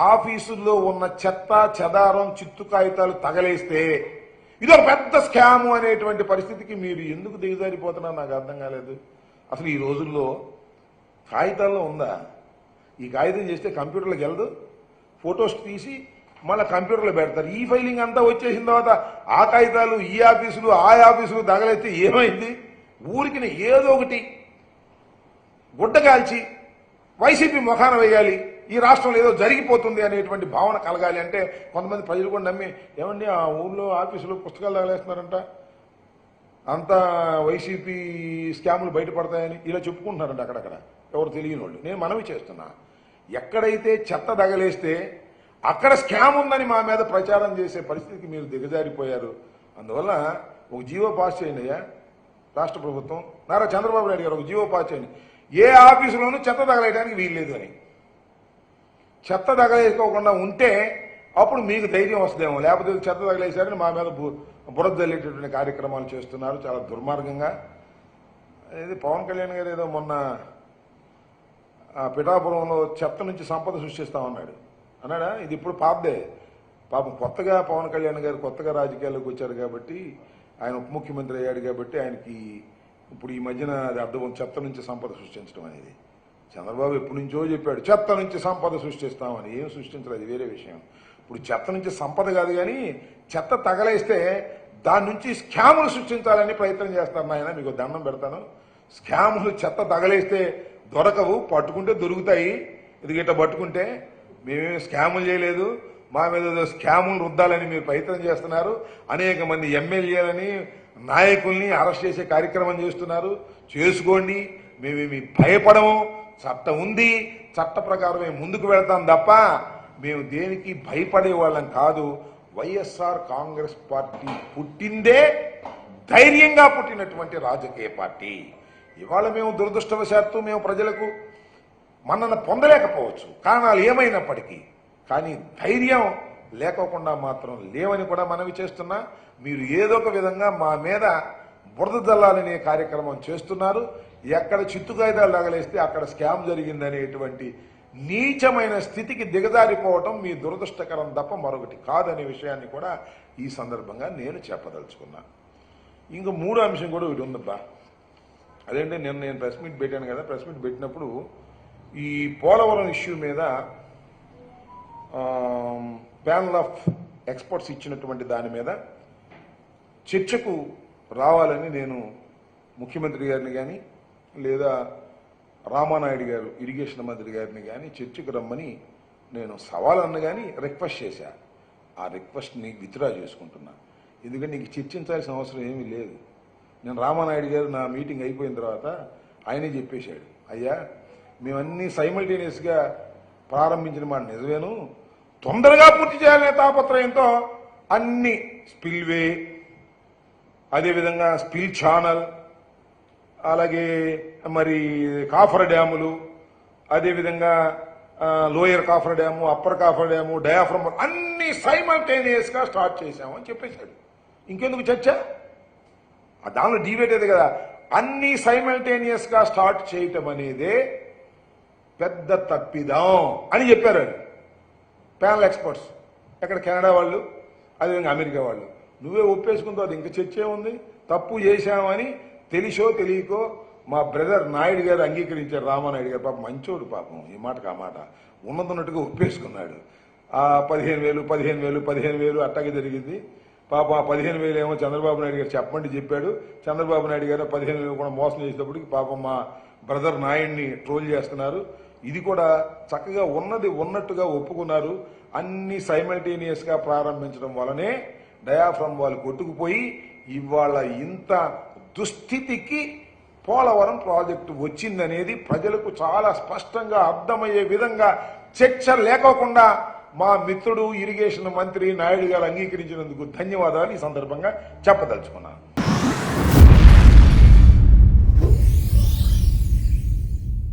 ఆఫీసుల్లో ఉన్న చెత్త చెదారం చిత్తు కాగితాలు తగలేస్తే ఇదొక పెద్ద స్కాము అనేటువంటి పరిస్థితికి మీరు ఎందుకు దిగజారిపోతున్నారు నాకు అర్థం కాలేదు. అసలు ఈ రోజుల్లో కాగితాల్లో ఉందా? ఈ కాగితం చేస్తే కంప్యూటర్లోకి వెళ్ళదు, ఫొటోస్ తీసి మళ్ళీ కంప్యూటర్లో పెడతారు. ఈ ఫైలింగ్ అంతా వచ్చేసిన తర్వాత ఆ కాగితాలు ఈ ఆఫీసులు ఆ ఆఫీసులు తగలేస్తే ఏమైంది? ఊరికి ఏదో ఒకటి గుడ్డ కాల్చి వైసీపీ ముఖాన వేయాలి, ఈ రాష్ట్రంలో ఏదో జరిగిపోతుంది అనేటువంటి భావన కలగాలి అంటే కొంతమంది ప్రజలు కూడా నమ్మి ఏమండి ఆ ఊళ్ళో ఆఫీసులో పుస్తకాలు తగలేస్తున్నారంట, అంతా వైసీపీ స్కాములు బయటపడతాయని ఇలా చెప్పుకుంటున్నారంట అక్కడక్కడ ఎవరు తెలియని వాళ్ళు. నేను మనవి చేస్తున్నా, ఎక్కడైతే చెత్త తగలేస్తే అక్కడ స్కామ్ ఉందని మా మీద ప్రచారం చేసే పరిస్థితికి మీరు దిగజారిపోయారు. అందువల్ల ఒక జీవో పాస్ చేయండి అయ్యా రాష్ట్ర ప్రభుత్వం, నారా చంద్రబాబు నాయుడు గారు ఒక జీవో పాస్ చేయండి, ఏ ఆఫీసులోనూ చెత్త తగలేయడానికి వీల్లేదు అని. చెత్త తగలేసుకోకుండా ఉంటే అప్పుడు మీకు ధైర్యం వస్తుందేమో, లేకపోతే చెత్త తగలేసారని మా మీద బురద జల్లేటటువంటి కార్యక్రమాలు చేస్తున్నారు చాలా దుర్మార్గంగా. ఇది పవన్ కళ్యాణ్ గారు ఏదో మొన్న పిఠాపురంలో చెత్త నుంచి సంపద సృష్టిస్తామన్నాడు అన్నాడా? ఇది ఇప్పుడు పాపదే. పాపం కొత్తగా పవన్ కళ్యాణ్ గారు కొత్తగా రాజకీయాల్లోకి వచ్చారు కాబట్టి, ఆయన ఉప ముఖ్యమంత్రి అయ్యాడు కాబట్టి ఆయనకి ఇప్పుడు ఈ మధ్యన అది అర్థం, చెత్త నుంచి సంపద సృష్టించడం అనేది. చంద్రబాబు ఎప్పటి నుంచో చెప్పాడు చెత్త నుంచి సంపద సృష్టిస్తామని, ఏం సృష్టించలేదు, అది వేరే విషయం. ఇప్పుడు చెత్త నుంచి సంపద కాదు కానీ చెత్త తగలేస్తే దాని నుంచి స్కాములు సృష్టించాలని ప్రయత్నం చేస్తారు. ఆయన మీకు దండం పెడతాను, స్కాములు చెత్త తగలేస్తే దొరకవు, పట్టుకుంటే దొరుకుతాయి. ఇది గిట్ట పట్టుకుంటే మేమేమి స్కాములు చేయలేదు, మా మీద స్కాములు రుద్దాలని మీరు ప్రయత్నం చేస్తున్నారు. అనేక మంది ఎమ్మెల్యేలని నాయకుల్ని అరెస్ట్ చేసే కార్యక్రమం చేస్తున్నారు. చేసుకోండి, మేమేమి భయపడము, చట్టం ఉంది, చట్ట ప్రకారమే ముందుకు వెళ్తాం తప్ప మేము దేనికి భయపడే వాళ్ళం కాదు. వైఎస్ఆర్ కాంగ్రెస్ పార్టీ పుట్టిందే ధైర్యంగా పుట్టినటువంటి రాజకీయ పార్టీ. ఇవాళ మేము దురదృష్టవశాత్తు మేము ప్రజలకు మన్నన పొందలేకపోవచ్చు, కారణాలు ఏమైనప్పటికీ, కానీ ధైర్యం లేకోకుండా మాత్రం లేవని కూడా మనవి చేస్తున్నా. మీరు ఏదో ఒక విధంగా మా మీద బురద జల్లాలనే కార్యక్రమం చేస్తున్నారు. ఎక్కడ చిత్తు కాగితాలు తగలేస్తే అక్కడ స్కామ్ జరిగిందనేటువంటి నీచమైన స్థితికి దిగజారిపోవటం మీ దురదృష్టకరం తప్ప మరొకటి కాదనే విషయాన్ని కూడా ఈ సందర్భంగా నేను చెప్పదలుచుకున్నా. ఇంకో మూడో అంశం కూడా ఒకటి ఉందబ్బా, అదేంటే నేను ప్రెస్ మీట్ పెట్టాను కదా, ప్రెస్ మీట్ పెట్టినప్పుడు ఈ పోలవరం ఇష్యూ మీద ప్యానల్ ఆఫ్ ఎక్స్పర్ట్స్ ఇచ్చినటువంటి దాని మీద చర్చకు రావాలని నేను ముఖ్యమంత్రి గారిని కానీ లేదా రామానాయుడు గారు ఇరిగేషన్ మంత్రి గారిని కానీ చర్చకు రమ్మని నేను సవాల్ అన్న కానీ రిక్వెస్ట్ చేశా. ఆ రిక్వెస్ట్ని విత్డ్రా చేసుకుంటున్నా, ఎందుకంటే నీకు చర్చించాల్సిన అవసరం ఏమీ లేదు. నేను రామానాయుడు గారు నా మీటింగ్ అయిపోయిన తర్వాత ఆయనే చెప్పేశాడు, అయ్యా మేమన్నీ సైమల్టేనియస్గా ప్రారంభించిన మాట నిజమేను, తొందరగా పూర్తి చేయాలనే తాపత్రయంతో అన్ని స్పిల్వే, అదేవిధంగా స్పిల్ ఛానల్, అలాగే మరి కాఫర్ డ్యాములు, అదేవిధంగా lower copper dam, upper copper dam, diaphragm అన్ని సైమల్టేనియస్గా స్టార్ట్ చేశామని చెప్పేశాడు. ఇంకెందుకు చర్చ? దానిలో డిబేట్ అదే కదా. అన్ని సైమల్టేనియస్గా స్టార్ట్ చేయటం అనేదే పెద్ద తప్పిదం అని చెప్పారు ప్యానల్ ఎక్స్పర్ట్స్. ఎక్కడ కెనడా వాళ్ళు, అదేవిధంగా అమెరికా వాళ్ళు. నువ్వే ఒప్పేసుకుంటావు, అది ఇంకా చర్చ ఉంది. తప్పు చేశామని తెలిసో తెలియకో మా బ్రదర్ నాయుడు గారు అంగీకరించారు, రామానాయుడు గారు. పాపం మంచోడు, పాపం ఈ మాటకు ఆ మాట ఉన్నట్టుగా ఒప్పేసుకున్నాడు. ఆ 15,000 అట్టాగే జరిగింది. పాపం ఆ 15,000 ఏమో చంద్రబాబు నాయుడు గారు చెప్పండి చెప్పాడు. చంద్రబాబు నాయుడు గారు 15,000 కూడా మోసం చేసేటప్పటికి పాపం మా బ్రదర్ నాయుడిని ట్రోల్ చేస్తున్నారు. ఇది కూడా చక్కగా ఉన్నది ఉన్నట్టుగా ఒప్పుకున్నారు. అన్ని సైమల్టేనియస్గా ప్రారంభించడం వల్లనే డయాఫ్రమ్ వాళ్ళు కొట్టుకుపోయి ఇవాళ ఇంత దుస్థితికి పోలవరం ప్రాజెక్టు వచ్చిందనేది ప్రజలకు చాలా స్పష్టంగా అర్థమయ్యే విధంగా చర్చ లేకోకుండా మా మిత్రుడు ఇరిగేషన్ మంత్రి నాయుడు గారు అంగీకరించినందుకు ధన్యవాదాలు ఈ సందర్భంగా చెప్పదలుచుకున్నాను.